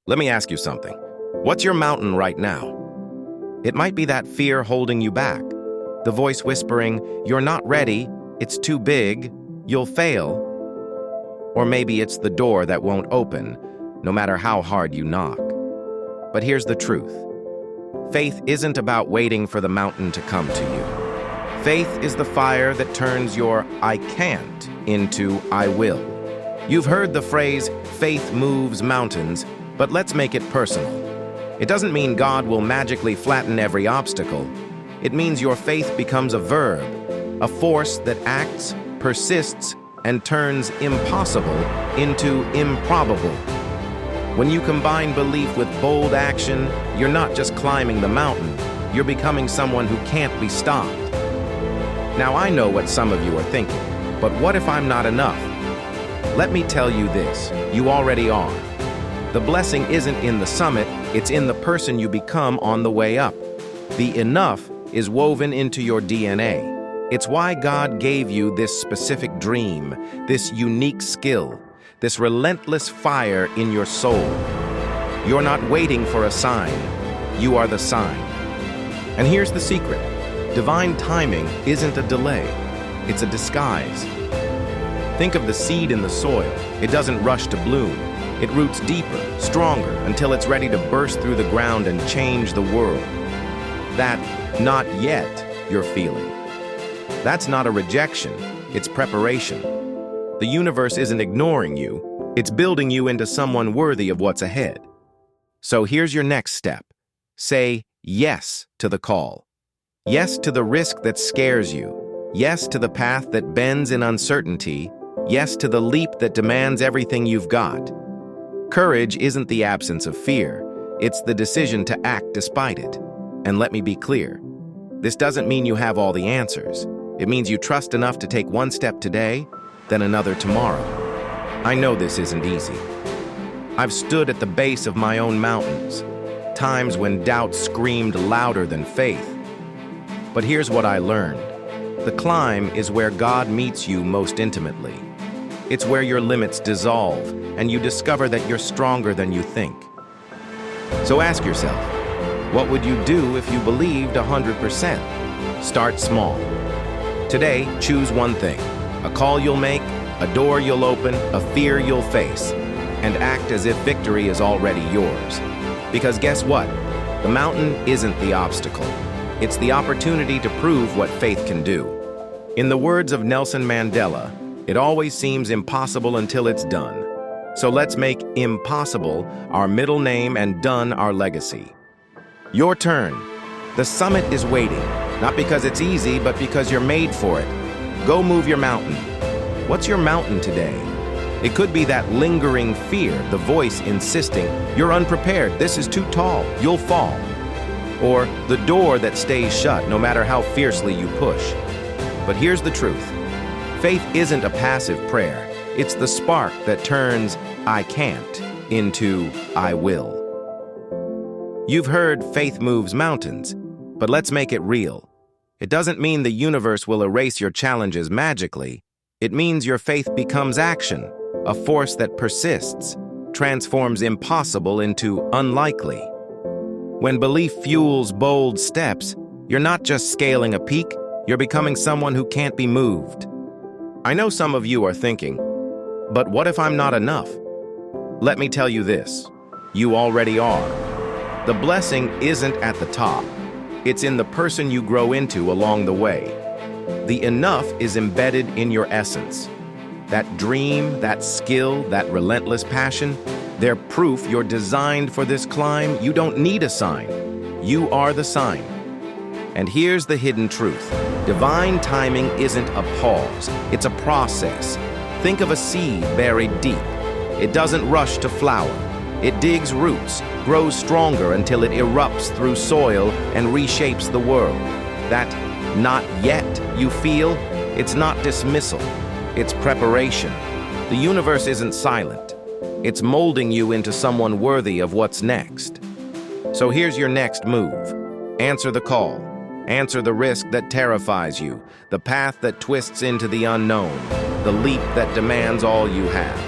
Let me ask you something. What's your mountain right now? It might be that fear holding you back, the voice whispering, "You're not ready, it's too big, you'll fail." Or maybe it's the door that won't open, no matter how hard you knock. But here's the truth. Faith isn't about waiting for the mountain to come to you. Faith is the fire that turns your "I can't" into "I will." You've heard the phrase, faith moves mountains, but let's make it personal. It doesn't mean God will magically flatten every obstacle. It means your faith becomes a verb, a force that acts, persists, and turns impossible into improbable. When you combine belief with bold action, you're not just climbing the mountain, you're becoming someone who can't be stopped. Now I know what some of you are thinking, but what if I'm not enough? Let me tell you this, you already are. The blessing isn't in the summit, it's in the person you become on the way up. The enough is woven into your DNA. It's why God gave you this specific dream, this unique skill, this relentless fire in your soul. You're not waiting for a sign, you are the sign. And here's the secret. Divine timing isn't a delay, it's a disguise. Think of the seed in the soil. It doesn't rush to bloom. It roots deeper, stronger, until it's ready to burst through the ground and change the world. That "not yet" you're feeling, that's not a rejection, it's preparation. The universe isn't ignoring you, it's building you into someone worthy of what's ahead. So here's your next step. Say yes to the call. Yes to the risk that scares you. Yes to the path that bends in uncertainty. Yes to the leap that demands everything you've got. Courage isn't the absence of fear, it's the decision to act despite it. And let me be clear, this doesn't mean you have all the answers. It means you trust enough to take one step today, then another tomorrow. I know this isn't easy. I've stood at the base of my own mountains, times when doubt screamed louder than faith. But here's what I learned. The climb is where God meets you most intimately. It's where your limits dissolve, and you discover that you're stronger than you think. So ask yourself, what would you do if you believed 100%? Start small. Today, choose one thing. A call you'll make, a door you'll open, a fear you'll face, and act as if victory is already yours. Because guess what? The mountain isn't the obstacle. It's the opportunity to prove what faith can do. In the words of Nelson Mandela, it always seems impossible until it's done. So let's make impossible our middle name and done our legacy. Your turn. The summit is waiting, not because it's easy, but because you're made for it. Go move your mountain. What's your mountain today? It could be that lingering fear, the voice insisting, "You're unprepared, this is too tall, you'll fall." Or the door that stays shut no matter how fiercely you push. But here's the truth. Faith isn't a passive prayer. It's the spark that turns "I can't" into "I will." You've heard faith moves mountains, but let's make it real. It doesn't mean the universe will erase your challenges magically. It means your faith becomes action, a force that persists, transforms impossible into unlikely. When belief fuels bold steps, you're not just scaling a peak, you're becoming someone who can't be moved. I know some of you are thinking, but what if I'm not enough? Let me tell you this, you already are. The blessing isn't at the top. It's in the person you grow into along the way. The enough is embedded in your essence. That dream, that skill, that relentless passion, they're proof you're designed for this climb. You don't need a sign. You are the sign. And here's the hidden truth. Divine timing isn't a pause, it's a process. Think of a seed buried deep. It doesn't rush to flower. It digs roots, grows stronger until it erupts through soil and reshapes the world. That "not yet" you feel, it's not dismissal, it's preparation. The universe isn't silent. It's molding you into someone worthy of what's next. So here's your next move. Answer the call. Answer the risk that terrifies you, the path that twists into the unknown, the leap that demands all you have.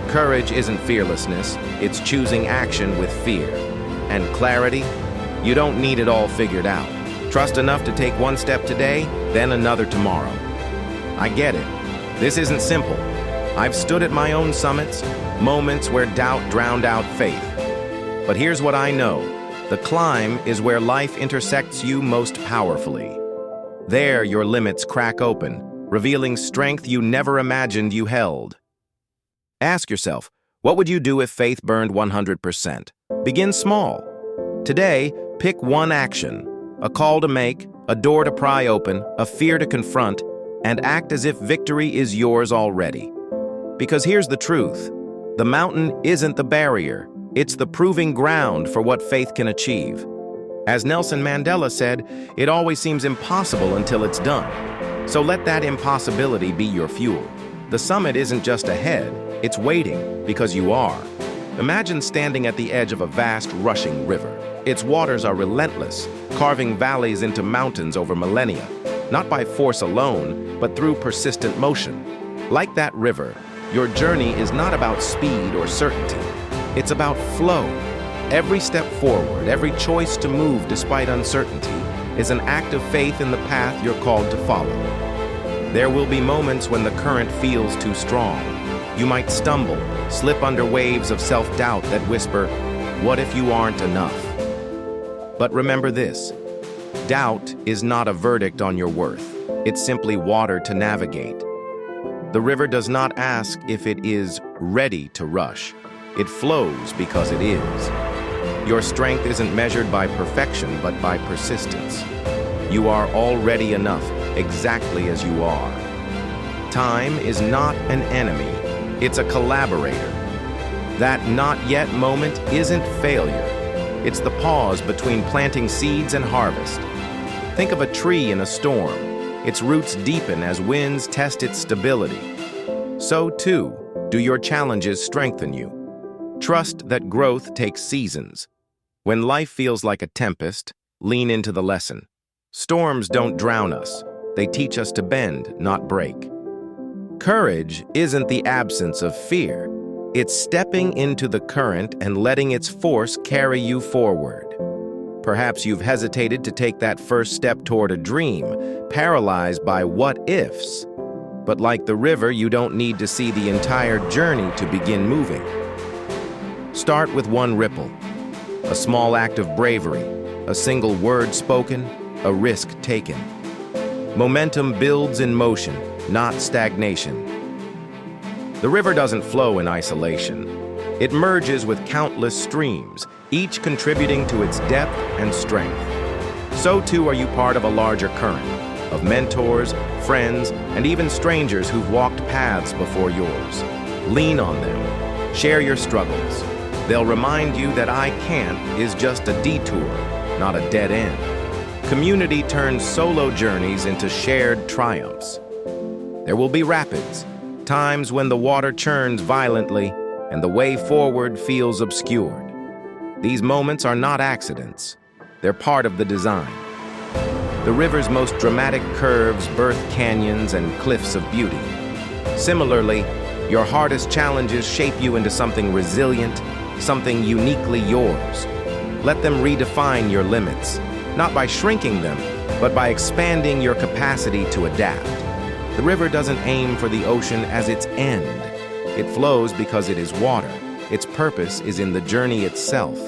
Courage isn't fearlessness, it's choosing action with fear. And clarity? You don't need it all figured out. Trust enough to take one step today, then another tomorrow. I get it. This isn't simple. I've stood at my own summits, moments where doubt drowned out faith. But here's what I know. The climb is where life intersects you most powerfully. There, your limits crack open, revealing strength you never imagined you held. Ask yourself, what would you do if faith burned 100%? Begin small. Today, pick one action, a call to make, a door to pry open, a fear to confront, and act as if victory is yours already. Because here's the truth. The mountain isn't the barrier. It's the proving ground for what faith can achieve. As Nelson Mandela said, it always seems impossible until it's done. So let that impossibility be your fuel. The summit isn't just ahead, it's waiting because you are. Imagine standing at the edge of a vast, rushing river. Its waters are relentless, carving valleys into mountains over millennia, not by force alone, but through persistent motion. Like that river, your journey is not about speed or certainty. It's about flow. Every step forward, every choice to move despite uncertainty, is an act of faith in the path you're called to follow. There will be moments when the current feels too strong. You might stumble, slip under waves of self-doubt that whisper, "What if you aren't enough?" But remember this, doubt is not a verdict on your worth. It's simply water to navigate. The river does not ask if it is ready to rush. It flows because it is. Your strength isn't measured by perfection, but by persistence. You are already enough, exactly as you are. Time is not an enemy, it's a collaborator. That not yet moment isn't failure. It's the pause between planting seeds and harvest. Think of a tree in a storm. Its roots deepen as winds test its stability. So too, do your challenges strengthen you. Trust that growth takes seasons. When life feels like a tempest, lean into the lesson. Storms don't drown us. They teach us to bend, not break. Courage isn't the absence of fear. It's stepping into the current and letting its force carry you forward. Perhaps you've hesitated to take that first step toward a dream, paralyzed by what-ifs. But like the river, you don't need to see the entire journey to begin moving. Start with one ripple, a small act of bravery, a single word spoken, a risk taken. Momentum builds in motion, not stagnation. The river doesn't flow in isolation. It merges with countless streams, each contributing to its depth and strength. So too are you part of a larger current, of mentors, friends, and even strangers who've walked paths before yours. Lean on them. Share your struggles. They'll remind you that "I can't" is just a detour, not a dead end. Community turns solo journeys into shared triumphs. There will be rapids, times when the water churns violently and the way forward feels obscured. These moments are not accidents. They're part of the design. The river's most dramatic curves birth canyons and cliffs of beauty. Similarly, your hardest challenges shape you into something resilient, something uniquely yours. Let them redefine your limits, not by shrinking them, but by expanding your capacity to adapt. The river doesn't aim for the ocean as its end. It flows because it is water. Its purpose is in the journey itself.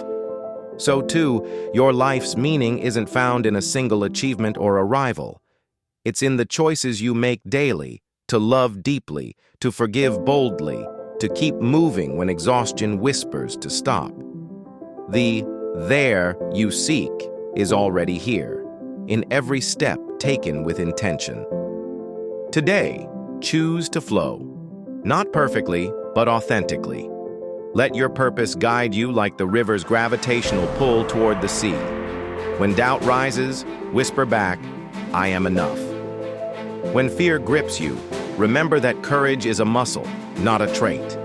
So too, your life's meaning isn't found in a single achievement or arrival. It's in the choices you make daily, to love deeply, to forgive boldly, to keep moving when exhaustion whispers to stop. The "there" you seek is already here, in every step taken with intention. Today, choose to flow. Not perfectly, but authentically. Let your purpose guide you like the river's gravitational pull toward the sea. When doubt rises, whisper back, "I am enough." When fear grips you, remember that courage is a muscle, not a trait.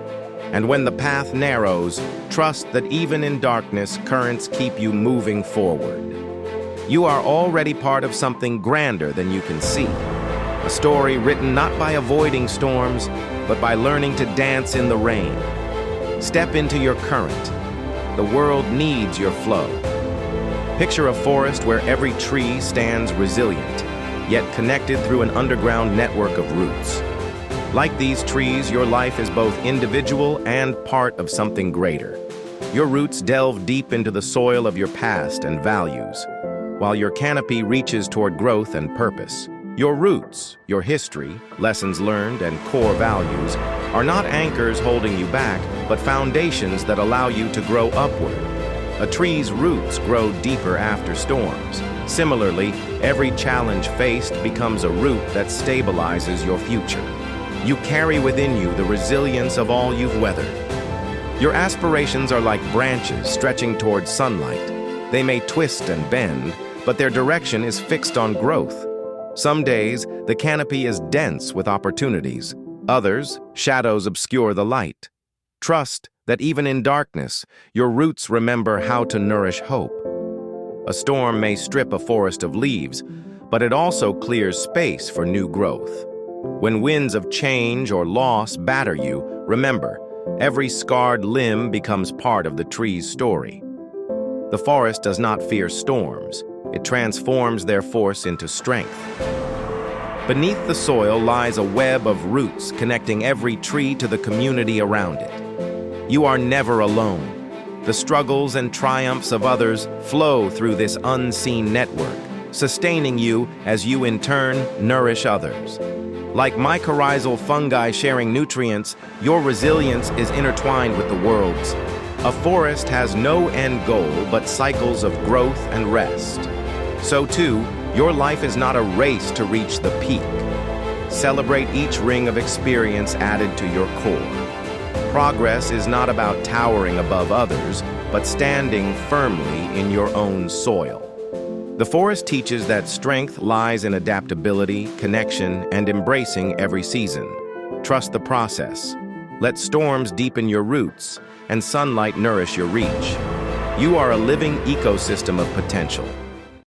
And when the path narrows, trust that even in darkness, currents keep you moving forward. You are already part of something grander than you can see. A story written not by avoiding storms, but by learning to dance in the rain. Step into your current. The world needs your flow. Picture a forest where every tree stands resilient, yet connected through an underground network of roots. Like these trees, your life is both individual and part of something greater. Your roots delve deep into the soil of your past and values, while your canopy reaches toward growth and purpose. Your roots, your history, lessons learned, and core values are not anchors holding you back, but foundations that allow you to grow upward. A tree's roots grow deeper after storms. Similarly, every challenge faced becomes a root that stabilizes your future. You carry within you the resilience of all you've weathered. Your aspirations are like branches stretching towards sunlight. They may twist and bend, but their direction is fixed on growth. Some days, the canopy is dense with opportunities. Others, shadows obscure the light. Trust that even in darkness, your roots remember how to nourish hope. A storm may strip a forest of leaves, but it also clears space for new growth. When winds of change or loss batter you, remember, every scarred limb becomes part of the tree's story. The forest does not fear storms. It transforms their force into strength. Beneath the soil lies a web of roots connecting every tree to the community around it. You are never alone. The struggles and triumphs of others flow through this unseen network, sustaining you as you in turn nourish others. Like mycorrhizal fungi sharing nutrients, your resilience is intertwined with the world's. A forest has no end goal but cycles of growth and rest. So too, your life is not a race to reach the peak. Celebrate each ring of experience added to your core. Progress is not about towering above others, but standing firmly in your own soil. The forest teaches that strength lies in adaptability, connection, and embracing every season. Trust the process. Let storms deepen your roots and sunlight nourish your reach. You are a living ecosystem of potential.